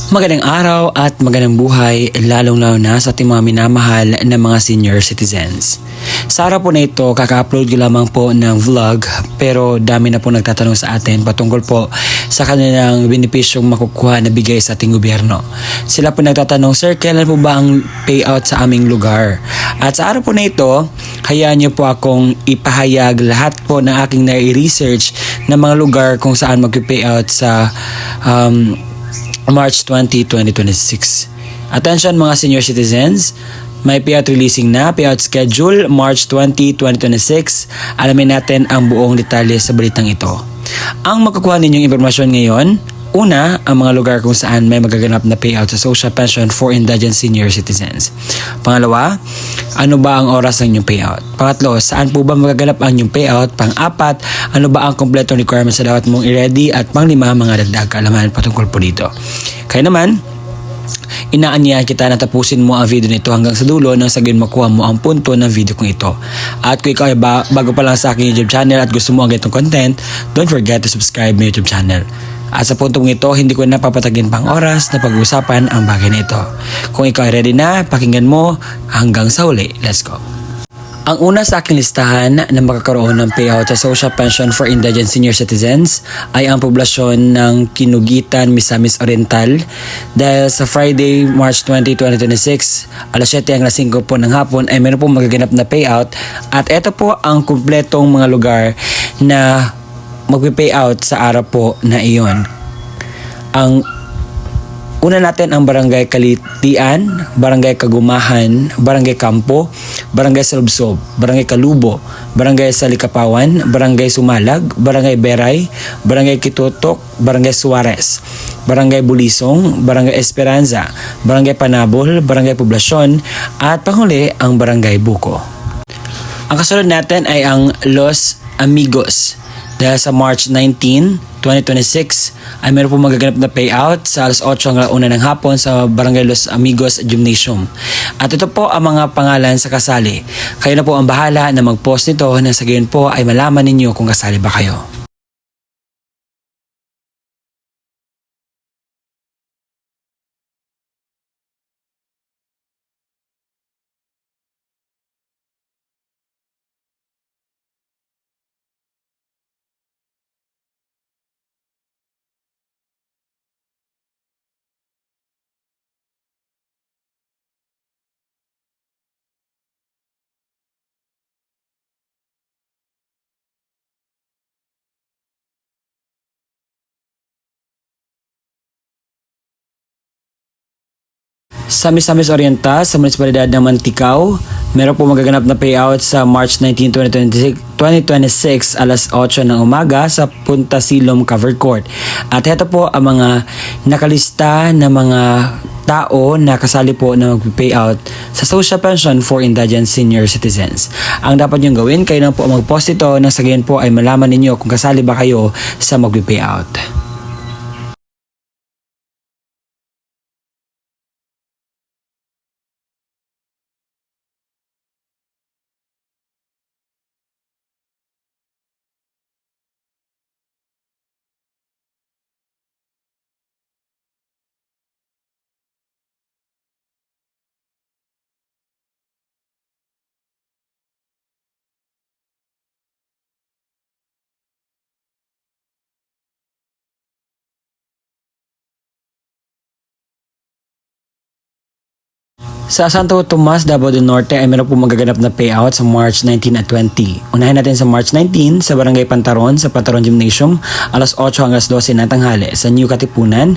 Magandang araw at magandang buhay, lalong-lalo na sa ating mga minamahal na mga senior citizens. Sa araw po na ito, kaka-upload ko lamang po ng vlog pero dami na po nagtatanong sa atin patungkol po sa kanilang benepisyong makukuha na bigay sa ating gobyerno. Sila po nagtatanong, Sir, kailan po ba ang payout sa aming lugar? At sa araw po na ito, hayaan niyo po akong ipahayag lahat po ng aking na-research na mga lugar kung saan mag-payout sa March 20, 2026. Attention mga senior citizens, may payout releasing na, payout schedule March 20, 2026. Alamin natin ang buong detalye sa balitang ito. Ang makukuha ninyong impormasyon ngayon, una, ang mga lugar kung saan may magaganap na payout sa social pension for indigent senior citizens. Pangalawa, ano ba ang oras ng inyong payout? Pangatlo, saan po ba magaganap ang inyong payout? Pang-apat, ano ba ang kompletong requirements sa dapat mong i-ready? At pang-lima, mga dagdag kaalaman patungkol po dito. Kaya naman, inaanyayahan kita na tapusin mo ang video nito hanggang sa dulo nang sa gayon makuha mo ang punto ng video kong ito. At kung ikaw ay bago pa lang sa aking YouTube channel at gusto mo ang ganitong content, don't forget to subscribe my YouTube channel. At sa puntong ito, hindi ko napapatagin pang oras na pag-uusapan ang bagay na ito. Kung ikaw ay ready na, pakinggan mo hanggang sa huli. Let's go! Ang una sa aking listahan na makakaroon ng payout sa social pension for indigent senior citizens ay ang poblasyon ng Kinugitan, Misamis Oriental dahil sa Friday, March 20, 2026, alas 7 hanggang 5 po ng hapon ay meron po magaganap na payout at ito po ang kumpletong mga lugar na magpi-payout sa araw po na iyon. Ang una natin ang Barangay Kalitian, Barangay Kagumahan, Barangay Kampo, Barangay Salubsob, Barangay Kalubo, Barangay Salikapawan, Barangay Sumalag, Barangay Beray, Barangay Kitutok, Barangay Suarez, Barangay Bulisong, Barangay Esperanza, Barangay Panabol, Barangay Poblasyon, at panghuli ang Barangay Buko. Ang kasunod natin ay ang Los Amigos. Dahil sa March 19, 2026 ay meron po magaganap na payout sa alas 8 hanggang 1 ng hapon sa Barangay Los Amigos Gymnasium. At ito po ang mga pangalan sa kasali. Kayo na po ang bahala na mag-post nito na sa gayon po ay malaman ninyo kung kasali ba kayo. Sa Misamis Oriental, sa munisipalidad ng Mantikau, meron po magaganap na payout sa March 19, 2026 alas 8 ng umaga sa Punta Silom Covered Court. At ito po ang mga nakalista na mga tao na kasali po na mag-payout sa social pension for indigent senior citizens. Ang dapat niyong gawin, kayo na po mag-post ito nang sa gayon po ay malaman ninyo kung kasali ba kayo sa mag-payout. Sa Santo Tomas, Davao del Norte ay meron po magaganap na payout sa March 19 at 20. Unahin natin sa March 19 sa Barangay Pantaron sa Pantaron Gymnasium alas 8 hanggang 12 ng tanghali. Sa New Katipunan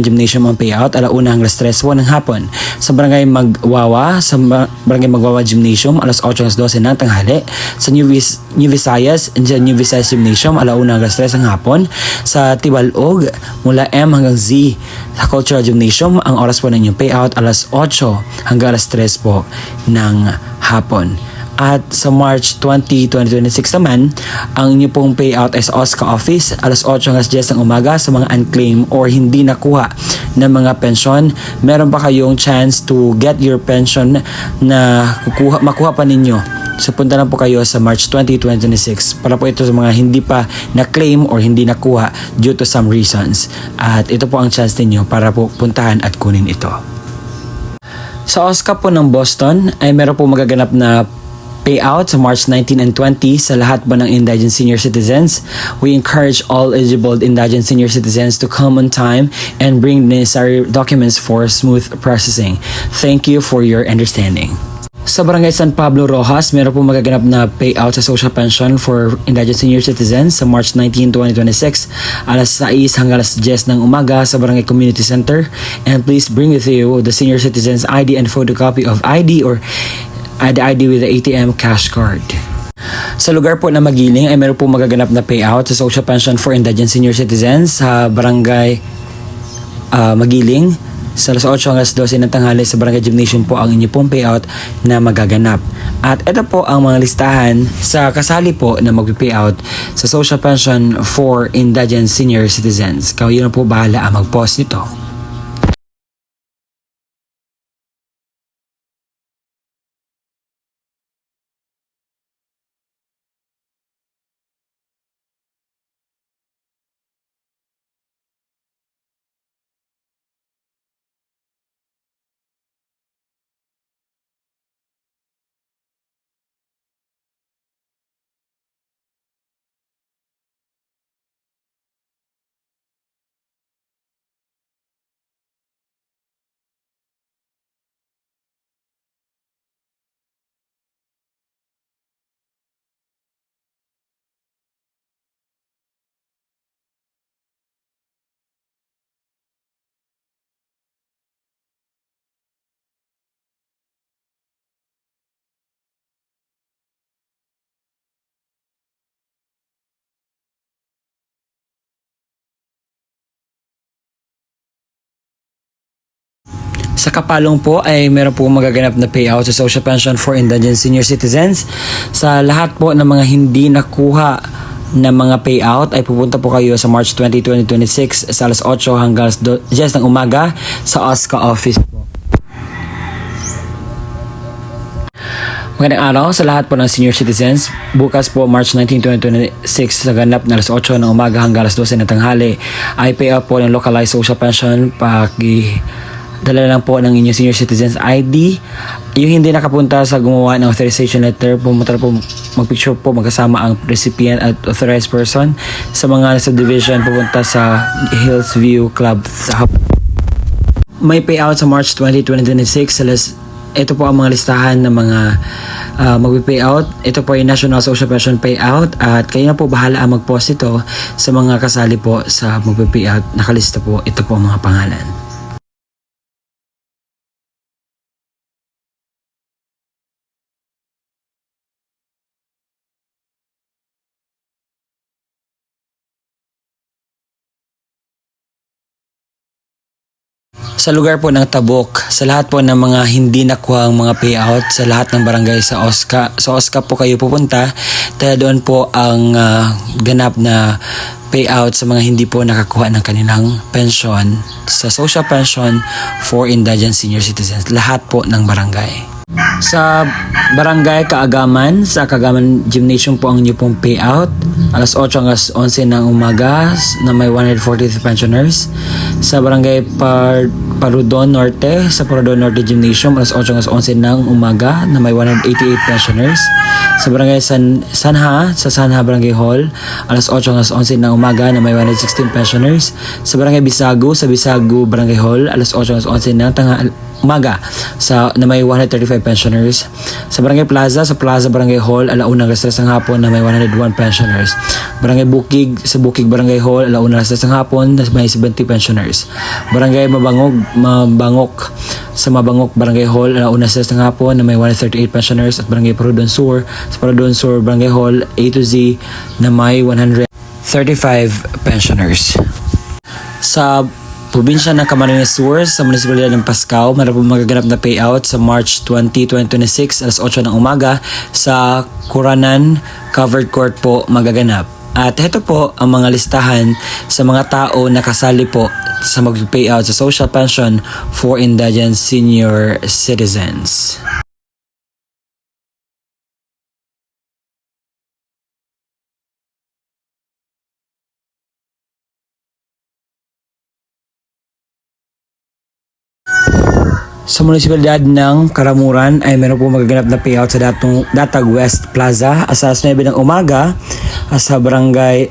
Gymnasium ang payout alas 1 hanggang 3 ng hapon. Sa Barangay Magwawa Gymnasium alas 8 hanggang 12 ng tanghali. Sa New Visayas Gymnasium alas 1 hanggang 3 ng hapon. Sa Tibalog mula M hanggang Z sa Cultural Gymnasium ang oras po ng inyong payout alas 8 hanggang alas 3 po ng hapon. At sa March 20, 2026 naman, ang inyo pong payout ay sa OSCA office alas 8 hanggang 10 ng umaga sa mga unclaimed or hindi nakuha ng mga pensyon, meron ba kayong chance to get your pension na makuha pa ninyo? So punta lang po kayo sa March 20, 2026 para po ito sa mga hindi pa na-claim or hindi nakuha due to some reasons. At ito po ang chance ninyo para po puntahan at kunin ito. Sa OSCA po ng Boston ay meron po magaganap na payout sa March 19 and 20 sa lahat po ng indigent senior citizens. We encourage all eligible indigent senior citizens to come on time and bring the necessary documents for smooth processing. Thank you for your understanding. Sa Barangay San Pablo Rojas, meron po magaganap na payout sa social pension for indigent senior citizens sa March 19, 2026, alas 6 hanggang alas 10 ng umaga sa Barangay Community Center. And please bring with you the senior citizens ID and photocopy of ID or the ID with the ATM cash card. Sa lugar po na Magiling ay meron po magaganap na payout sa social pension for indigent senior citizens sa Barangay Magiling. Sa alas 8 hanggang alas 12 ng tanghali sa Barangay Gymnasium po ang inyo pong payout na magaganap. At ito po ang mga listahan sa kasali po na mag-payout sa social pension for indigent senior citizens. Kayo na po bahala ang mag-post nito. Sa Kapalong po ay meron po magaganap na payout sa social pension for indigent senior citizens. Sa lahat po ng mga hindi nakuha na mga payout ay pupunta po kayo sa March 20, 2026 sa alas 8 hanggang alas 10 ng umaga sa OSCA office po. Magandang araw sa lahat po ng senior citizens. Bukas po March 19, 2026 sa ganap na alas 8 ng umaga hanggang alas 12 ng tanghali ay payout po ng localized social pension. Dala lang po ng inyong senior citizens ID. Yung hindi nakapunta sa gumawa ng authorization letter, pumunta po, magpicture po magkasama ang recipient at authorized person. Sa mga subdivision, pupunta sa Hillsview Club. May payout sa March 20, 2026. Ito po ang mga listahan ng mga magpi-payout. Ito po yung National Social Pension Payout at kayo na po bahala ang mag-post ito sa mga kasali po sa magpi-payout. Nakalista po, ito po ang mga pangalan. Sa lugar po ng Tabuk, sa lahat po ng mga hindi nakuha ang mga payout sa lahat ng barangay sa OSCA. Sa OSCA po kayo pupunta dahil doon po ang ganap na payout sa mga hindi po nakakuha ng kanilang pensyon sa social pension for indigent senior citizens. Lahat po ng barangay. Sa Barangay Kaagaman, sa Kaagaman Gymnasium po ang inyo pong payout. Alas 8 hanggang 11 ng umaga na may 140 pensioners. Sa Barangay Parudon Norte, sa Parudon Norte Gymnasium, alas 8 hanggang 11 ng umaga na may 188 pensioners. Sa Barangay Sanha, sa Sanha Barangay Hall, alas 8 hanggang 11 ng umaga na may 116 pensioners. Sa Barangay Bisago, sa Bisago Barangay Hall, alas 8 hanggang 11 ng umaga na may 135 pensioners. Sa Barangay Plaza, sa Plaza Barangay Hall, alauna hanggang 3 ng hapon na may 101 pensioners. Barangay Bukig, sa Bukig Barangay Hall, alauna hanggang 3 ng hapon na may 70 pensioners. Barangay Mabangok, sa Mabangok Barangay Hall, alauna hanggang 3 ng hapon na may 138 pensioners. At Barangay Parudon Sur, sa Parudon Sur Barangay Hall, A to Z na may 135 pensioners. Sa Probinsya ng Camarines Sur, sa Munisipalidad ng Pascao, meron po magaganap na payout sa March 20, 2026, alas 8 ng umaga sa Kuranan Covered Court po magaganap. At ito po ang mga listahan sa mga tao na kasali po sa mag-payout sa social pension for indigent senior citizens. Sa munisipalidad ng Karamuran ay meron po magaganap na payout sa Datag West Plaza alas 9 ng umaga sa barangay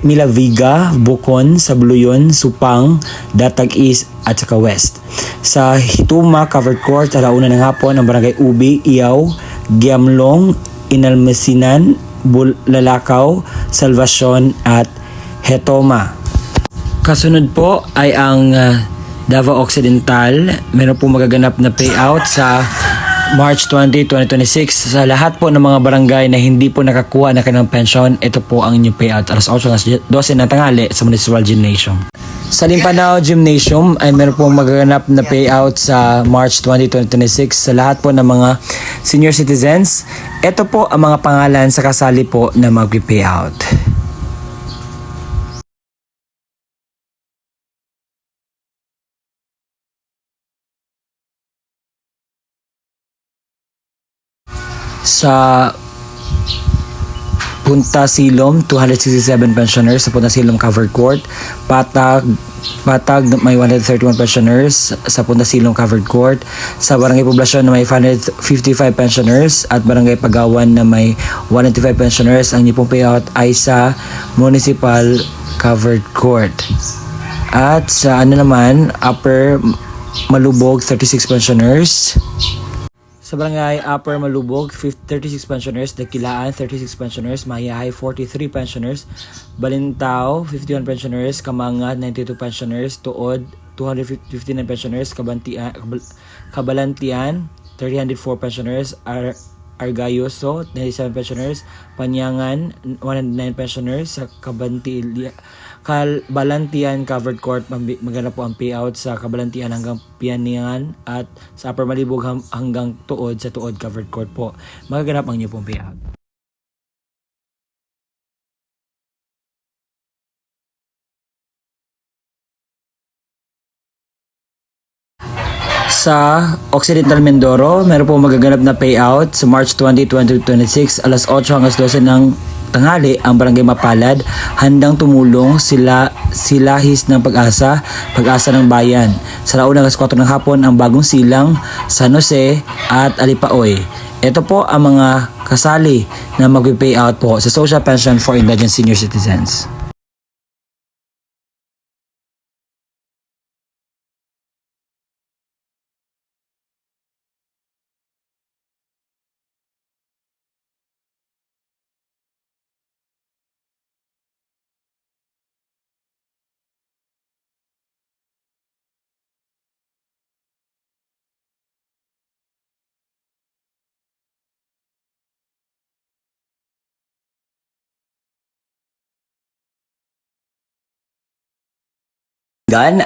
Milaviga, Bukon, Sabluyon, Supang, Datag East at saka West. Sa Hituma Covered Court, alauna ng hapon ang barangay Ubi, Iyaw, Giamlong, Inalmesinan, Bulalakaw, Salvacion at Hetoma. Kasunod po ay ang Davao Occidental. Meron po magaganap na payout sa March 20, 2026 sa lahat po ng mga barangay na hindi po nakakuha na kanilang pension. Ito po ang inyong payout alas 8 12 ng tanghali sa Municipal Gymnasium. Sa Limpanao Gymnasium ay meron po magaganap na payout sa March 20, 2026 sa lahat po ng mga senior citizens. Ito po ang mga pangalan sa kasali po na mag-payout. Sa Punta Silom, 267 pensioners sa Punta Silom Covered Court. Patag may 131 pensioners sa Punta Silom Covered Court. Sa Barangay Poblasyon na may 555 pensioners at Barangay Pagawan na may 195 pensioners. Ang inyong payout ay sa Municipal Covered Court. At sa Upper Malubog, 36 pensioners. Sa Barangay Upper Malubog, 36 pensioners. Dakilaan, 36 pensioners. Mahiyahay, 43 pensioners. Balintao, 51 pensioners. Kamangat, 92 pensioners. Tuod, 259 pensioners. Kabalantian, 304 pensioners. Argayoso, 97 pensioners. Panyangan, 109 pensioners. Sa Kabalantian Covered Court, maghanap po ang payout sa Kabalantian hanggang Pianian at sa Upper Malibog hanggang Tuod sa Tuod Covered Court po. Magaganap ang inyo pong payout. Sa Occidental Mindoro, meron po magaganap na payout sa March 20, 2026 alas 8 hanggang 12 ng tanghali. Ang Barangay Mapalad handang tumulong silahis ng Pag-asa ng Bayan. Sa launa alas 4 ng hapon ang Bagong Silang, San Jose at Alipaoy. Ito po ang mga kasali na mag-payout po sa Social Pension for Indigent Senior Citizens.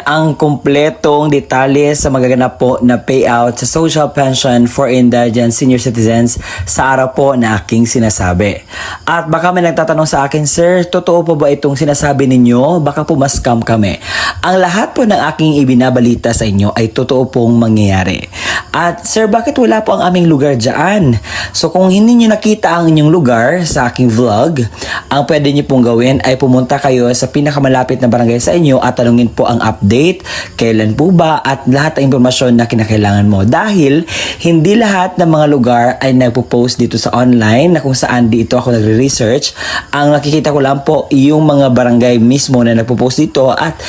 Ang kumpletong detalye sa magaganap po na payout sa Social Pension for Indigent Senior Citizens sa araw po na aking sinasabi. At baka may nagtatanong sa akin, Sir, totoo po ba itong sinasabi ninyo? Baka po mas-scam kami. Ang lahat po ng aking ibinabalita sa inyo ay totoo pong mangyayari. At Sir, bakit wala po ang aming lugar dyan? So kung hindi nyo nakita ang inyong lugar sa aking vlog, ang pwede nyo pong gawin ay pumunta kayo sa pinakamalapit na barangay sa inyo at tanungin po ang update, kailan po ba at lahat ng impormasyon na kinakailangan mo. Dahil hindi lahat ng mga lugar ay nagpo-post dito sa online na kung saan dito ako nagre-research. Ang nakikita ko lang po yung mga barangay mismo na nagpo-post dito at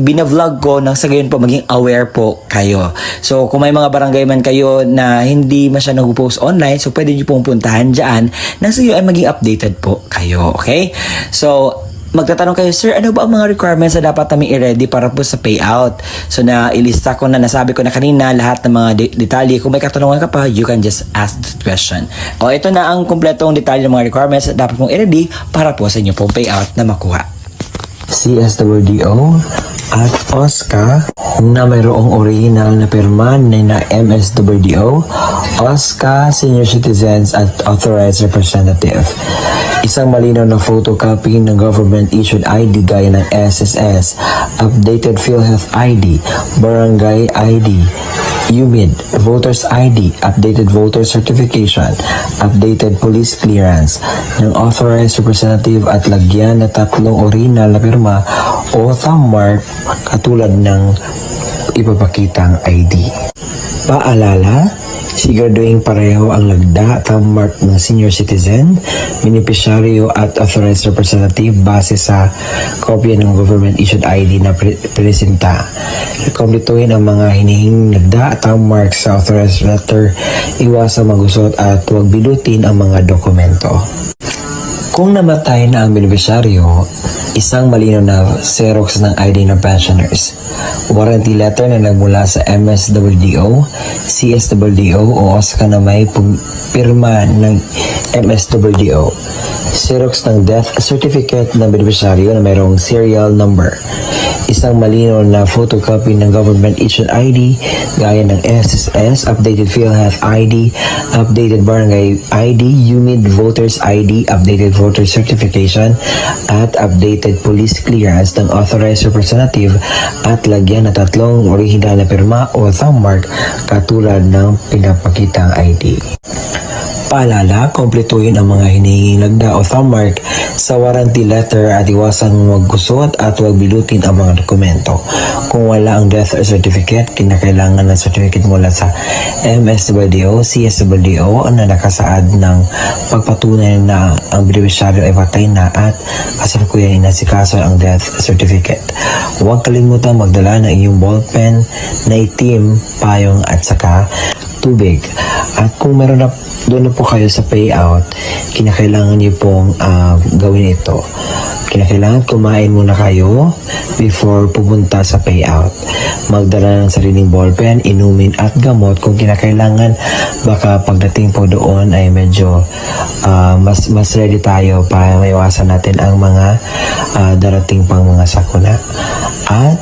binavlog ko nang sa gayon po maging aware po kayo. So kung may mga barangay man kayo na hindi masyadong nagpo-post online, so pwede nyo pong puntahan dyan nang sa gayon ay maging updated po kayo. Okay? So magtatanong kayo, Sir, ano ba ang mga requirements na dapat namin i-ready para po sa payout? So na ilista ko na, nasabi ko na kanina lahat ng mga detalye. Kung may katanungan ka pa, you can just ask the question. O ito na ang kumpletong detalye ng mga requirements na dapat mong i-ready para po sa inyo pong payout na makuha. CSWDO, At OSCA na mayroong original na pirma na MSWDO, OSCA, Senior Citizens at Authorized Representative. Isang malinaw na photocopy ng government-issued ID gaya ng SSS, updated PhilHealth ID, Barangay ID, UMID, Voters ID, updated voter certification, updated police clearance ng authorized representative at lagyan na 3 original na pirma o thumb mark katulad ng ipapakitang ID. Paalala, siguraduhin pareho ang lagda thumb mark ng senior citizen, beneficiaryo at authorized representative base sa kopya ng government-issued ID na presenta. Komplituhin ang mga hinihing lagda thumb mark sa authorized letter, iwasang magusot at huwag bilutin ang mga dokumento. Kung namatay na ang beneficiaryo, isang malinaw na Xerox ng ID ng pensioners, warranty letter na nagmula sa MSWDO, CSWDO o OSCA na may pirma ng MSWDO, Xerox ng death certificate ng beneficiaryo na mayroong serial number, isang malinaw na photocopy ng government-issued ID gaya ng SSS, updated PhilHealth ID, updated Barangay ID, UMID Voters ID, updated voter certification, at updated police clearance ng authorized representative at lagyan na 3 original na pirma o thumb mark katulad ng pinapakitang ID. Paalala, kompletuhin ang mga hinihinging lagda o thumb mark sa warranty letter at iwasang maggusot at huwag bilutin ang mga dokumento. Kung wala ang death certificate, kinakailangan ng certificate mula sa MSWDO, CSWDO na nakasaad ng pagpatunay na ang beneficiaryo ay patay na at kasalukuyan inasikaso ang death certificate. Huwag kalimutan magdala ng iyong ballpen na itim, payong at saka tubig. At kung meron na doon na po kayo sa payout, kinakailangan niyo pong gawin ito. Kinakailangan kumain muna kayo before pupunta sa payout. Magdala ng sariling ballpen, inumin at gamot kung kinakailangan. Baka pagdating po doon ay medyo mas ready tayo para maiwasan natin ang mga darating pang mga sakuna. At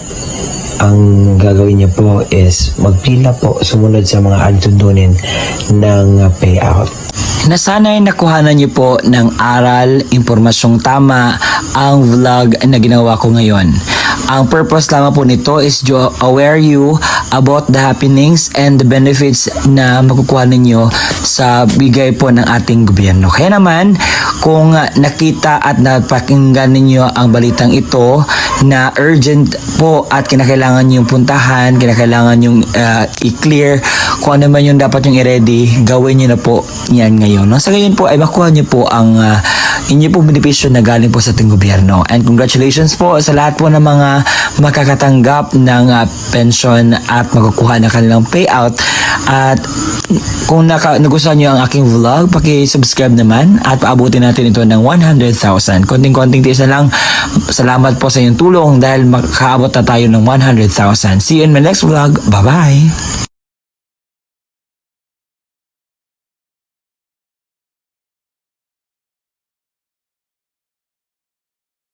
ang gagawin niyo po is magpila po sumunod sa mga alituntunin ng payout. Nasanay nakuhanan niyo po ng aral, impormasyong tama ang vlog na ginawa ko ngayon. Ang purpose lamang po nito is to aware you about the happenings and the benefits na makukuha ninyo sa bigay po ng ating gobyerno. Kaya naman, kung nakita at napakinggan ninyo ang balitang ito na urgent po at kinakailangan yung puntahan, kinakailangan yung i-clear, kung ano man yung dapat yung i-ready, gawin nyo na po yan ngayon. No? Sa ngayon po ay makuha nyo po ang inyo pong benepisyo na galing po sa ating gobyerno. And congratulations po sa lahat po ng mga makakatanggap ng pension at makukuha na kanilang payout. At kung nagustuhan nyo ang aking vlog, paki-subscribe naman at paabutin natin ito ng 100,000. Konting-konting tiis na lang. Salamat po sa inyong tulong dahil makaabot na tayo ng 100,000. See you in my next vlog. Bye-bye!